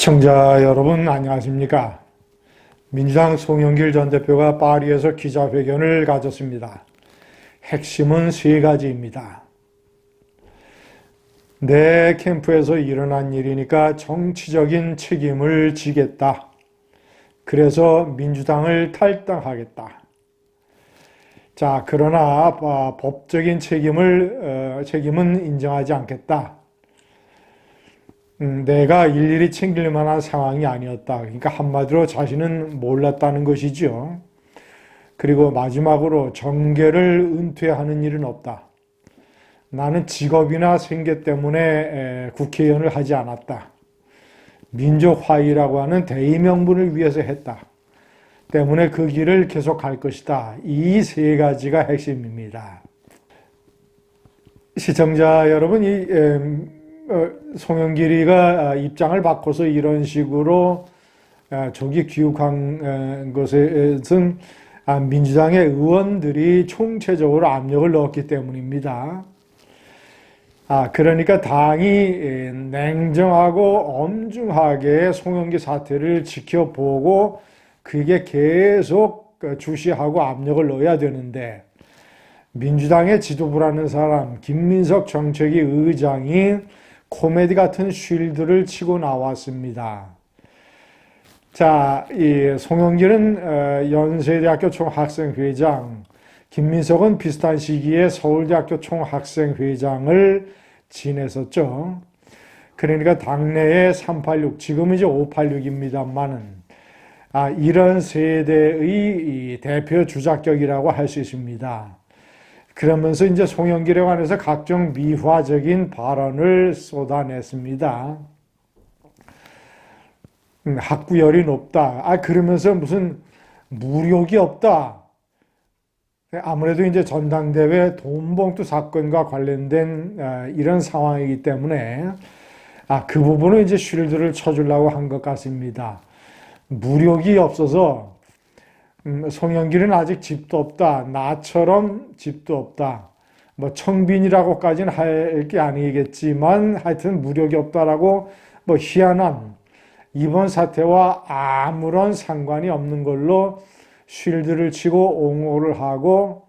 시청자 여러분 안녕하십니까? 민주당 송영길 전 대표가 파리에서 기자회견을 가졌습니다. 핵심은 세 가지입니다. 내 캠프에서 일어난 일이니까 정치적인 책임을 지겠다. 그래서 민주당을 탈당하겠다. 자, 그러나 법적인 책임은 인정하지 않겠다. 내가 일일이 챙길 만한 상황이 아니었다. 그러니까 한마디로 자신은 몰랐다는 것이죠. 그리고 마지막으로 정계를 은퇴하는 일은 없다. 나는 직업이나 생계 때문에 국회의원을 하지 않았다. 민족화의라고 하는 대의 명분을 위해서 했다. 때문에 그 길을 계속 갈 것이다. 이 세 가지가 핵심입니다. 시청자 여러분, 송영길이가 입장을 바꿔서 이런 식으로 조기 귀국한 것은 민주당의 의원들이 총체적으로 압력을 넣었기 때문입니다. 그러니까 당이 냉정하고 엄중하게 송영길 사태를 지켜보고 그게 계속 주시하고 압력을 넣어야 되는데, 민주당의 지도부라는 사람 김민석 정책위 의장이 코미디 같은 쉴드를 치고 나왔습니다. 자, 이 송영길은 연세대학교 총학생회장, 김민석은 비슷한 시기에 서울대학교 총학생회장을 지냈었죠. 그러니까 당내에 386, 지금 이제 586입니다만은 이런 세대의 대표 주자격이라고 할 수 있습니다. 그러면서 이제 송영길에 관해서 각종 미화적인 발언을 쏟아냈습니다. 학구열이 높다. 그러면서 무슨 무력이 없다. 아무래도 이제 전당대회 돈봉투 사건과 관련된 이런 상황이기 때문에 그 부분을 이제 쉴드를 쳐주려고 한 것 같습니다. 무력이 없어서 송영길은 아직 집도 없다. 나처럼 집도 없다. 뭐 청빈이라고까지는 할 게 아니겠지만 하여튼 무력이 없다라고 희한한 이번 사태와 아무런 상관이 없는 걸로 쉴드를 치고 옹호를 하고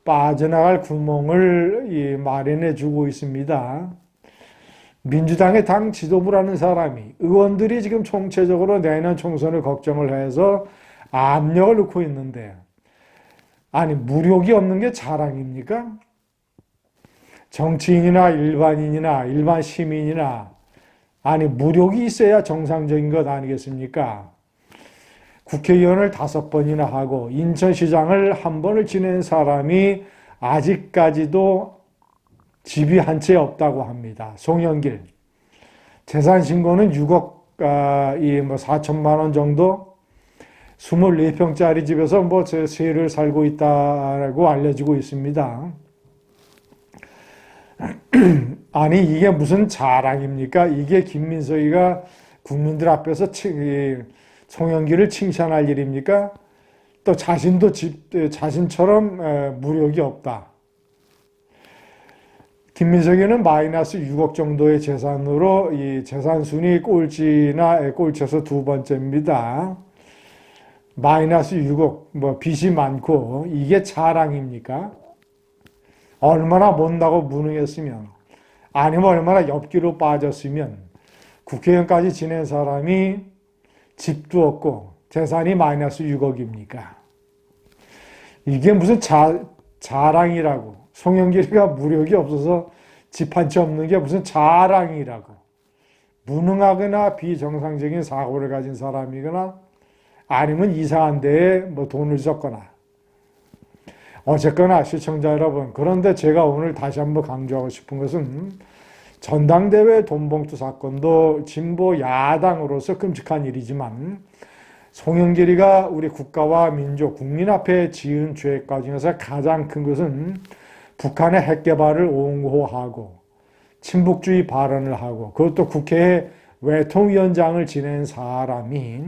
빠져나갈 구멍을 마련해 주고 있습니다. 민주당의 당 지도부라는 사람이 의원들이 지금 총체적으로 내년 총선을 걱정을 해서 압력을 넣고 있는데, 무력이 없는 게 자랑입니까? 정치인이나 일반인이나 일반 시민이나 무력이 있어야 정상적인 것 아니겠습니까? 국회의원을 5번이나 하고 인천시장을 1번을 지낸 사람이 아직까지도 집이 한 채 없다고 합니다. 송영길. 재산 신고는 6억 4천만 원 정도? 24평짜리 집에서 제 세를 살고 있다고 알려지고 있습니다. 이게 무슨 자랑입니까? 이게 김민석이가 국민들 앞에서 송영길을 칭찬할 일입니까? 또 자신도 자신처럼 무력이 없다. 김민석이는 마이너스 6억 정도의 재산으로 이 재산 순위 꼴찌에서 2번째입니다. 마이너스 6억, 빚이 많고, 이게 자랑입니까? 얼마나 못나고 무능했으면, 아니면 얼마나 엽기로 빠졌으면, 국회의원까지 지낸 사람이 집도 없고, 재산이 마이너스 6억입니까? 이게 무슨 자랑이라고. 송영길이가 무력이 없어서 집 한 채 없는 게 무슨 자랑이라고. 무능하거나 비정상적인 사고를 가진 사람이거나, 아니면 이상한 데에 돈을 썼거나. 어쨌거나 시청자 여러분, 그런데 제가 오늘 다시 한번 강조하고 싶은 것은 전당대회 돈봉투 사건도 진보 야당으로서 끔찍한 일이지만 송영길이가 우리 국가와 민족, 국민 앞에 지은 죄과 중에서 가장 큰 것은 북한의 핵개발을 옹호하고 친북주의 발언을 하고, 그것도 국회에 외통위원장을 지낸 사람이,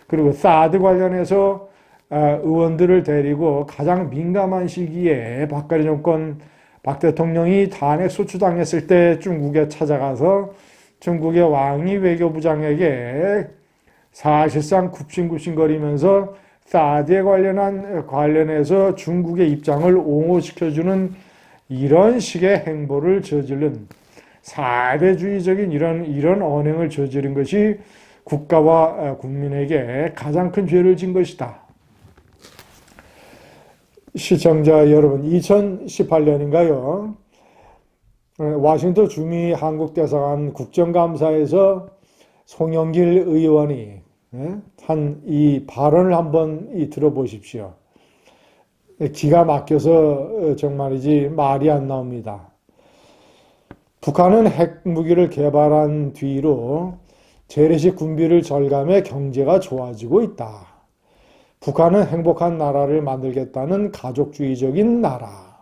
그리고 사드 관련해서 의원들을 데리고 가장 민감한 시기에 박 대통령이 탄핵 소추당했을 때 중국에 찾아가서 중국의 왕이 외교부장에게 사실상 굽신굽신거리면서 사드에 관련해서 중국의 입장을 옹호시켜주는 이런 식의 행보를 저지른 사대주의적인 이런 언행을 저지른 것이 국가와 국민에게 가장 큰 죄를 진 것이다. 시청자 여러분, 2018년인가요? 워싱턴 주미 한국대사관 국정감사에서 송영길 의원이 한 이 발언을 한번 들어보십시오. 기가 막혀서 정말이지 말이 안 나옵니다. 북한은 핵무기를 개발한 뒤로 재래식 군비를 절감해 경제가 좋아지고 있다. 북한은 행복한 나라를 만들겠다는 가족주의적인 나라.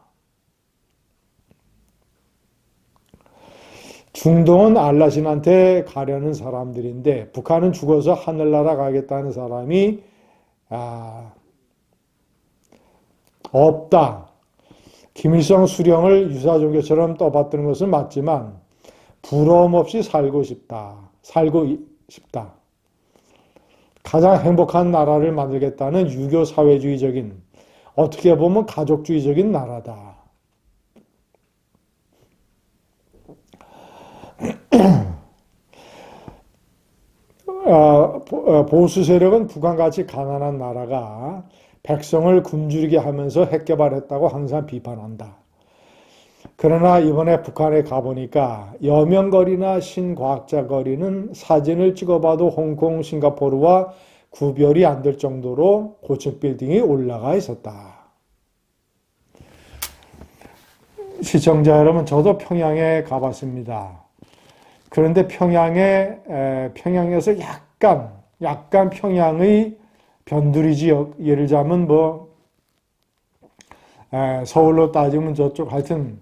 중동은 알라신한테 가려는 사람들인데 북한은 죽어서 하늘나라 가겠다는 사람이 없다. 김일성 수령을 유사종교처럼 떠받드는 것은 맞지만 부러움 없이 살고 싶다. 가장 행복한 나라를 만들겠다는 유교 사회주의적인, 어떻게 보면 가족주의적인 나라다. 보수 세력은 북한같이 가난한 나라가 백성을 굶주리게 하면서 핵개발했다고 항상 비판한다. 그러나 이번에 북한에 가보니까 여명거리나 신과학자거리는 사진을 찍어봐도 홍콩, 싱가포르와 구별이 안 될 정도로 고층 빌딩이 올라가 있었다. 시청자 여러분, 저도 평양에 가봤습니다. 그런데 평양에서 약간 평양의 변두리 지역, 예를 들자면 서울로 따지면 저쪽 하여튼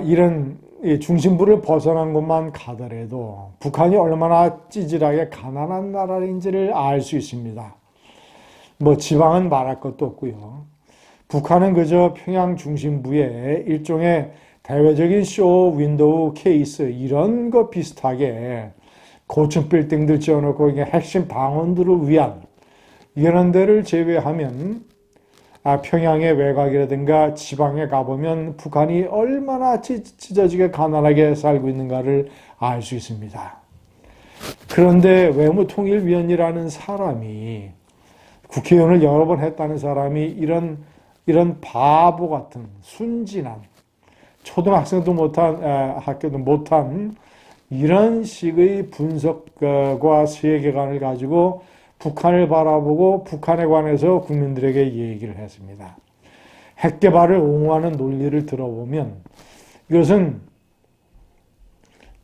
이런 중심부를 벗어난 곳만 가더라도 북한이 얼마나 찌질하게 가난한 나라인지를 알 수 있습니다. 지방은 말할 것도 없고요. 북한은 그저 평양 중심부에 일종의 대외적인 쇼 윈도우 케이스 이런 거 비슷하게 고층 빌딩들 지어놓고 핵심 방언들을 위한 이런 데를 제외하면 평양의 외곽이라든가 지방에 가보면 북한이 얼마나 찢어지게 가난하게 살고 있는가를 알 수 있습니다. 그런데 외무통일위원이라는 사람이, 국회의원을 여러 번 했다는 사람이 이런 바보 같은 순진한, 초등학생도 못한, 학교도 못한 이런 식의 분석과 세계관을 가지고 북한을 바라보고 북한에 관해서 국민들에게 얘기를 했습니다. 핵개발을 옹호하는 논리를 들어보면 이것은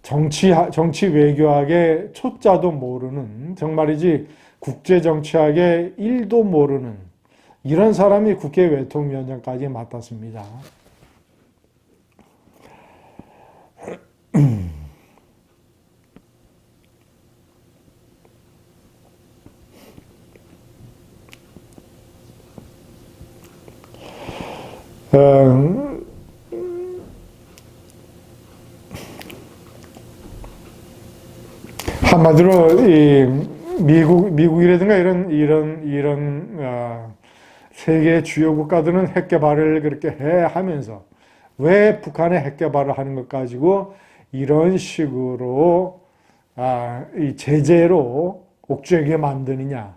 정치 외교학의 초자도 모르는, 정말이지 국제정치학의 1도 모르는 이런 사람이 국회 외통위원장까지 맡았습니다. 한마디로 미국이라든가 이런 세계 주요 국가들은 핵개발을 그렇게 하면서 왜 북한의 핵개발을 하는 것 가지고 이런 식으로 이 제재로 옥죄게 만드느냐?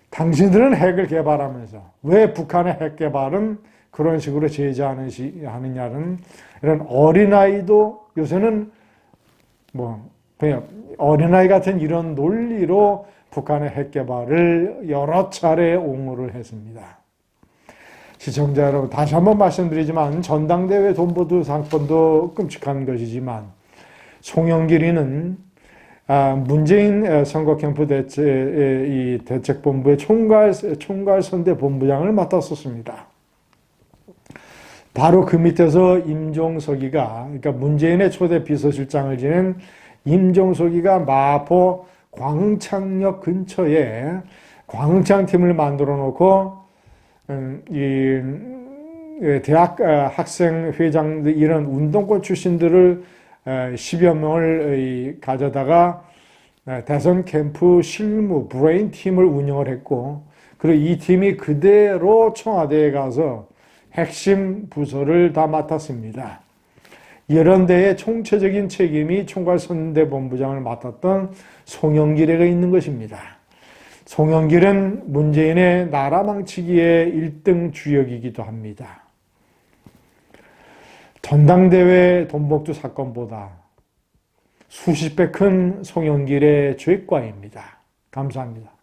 당신들은 핵을 개발하면서 왜 북한의 핵개발은 그런 식으로 제재하느냐는 이런 어린아이도 요새는 그냥 어린아이 같은 이런 논리로 북한의 핵개발을 여러 차례 옹호를 했습니다. 시청자 여러분, 다시 한번 말씀드리지만 전당대회 돈보두 사건도 끔찍한 것이지만 송영길이는 문재인 선거 캠프 대책본부의 총괄선대본부장을 맡았었습니다. 바로 그 밑에서 임종석이가, 그러니까 문재인의 초대 비서실장을 지낸 임종석이가 마포 광흥창역 근처에 광흥창팀을 만들어 놓고 이 대학 학생 회장들 이런 운동권 출신들을 10여 명을 가져다가 대선 캠프 실무 브레인 팀을 운영을 했고, 그리고 이 팀이 그대로 청와대에 가서 핵심 부서를 다 맡았습니다. 이런 데에 총체적인 책임이 총괄선대본부장을 맡았던 송영길에게 있는 것입니다. 송영길은 문재인의 나라 망치기의 1등 주역이기도 합니다. 전당대회 돈봉투 사건보다 수십 배 큰 송영길의 죄과입니다. 감사합니다.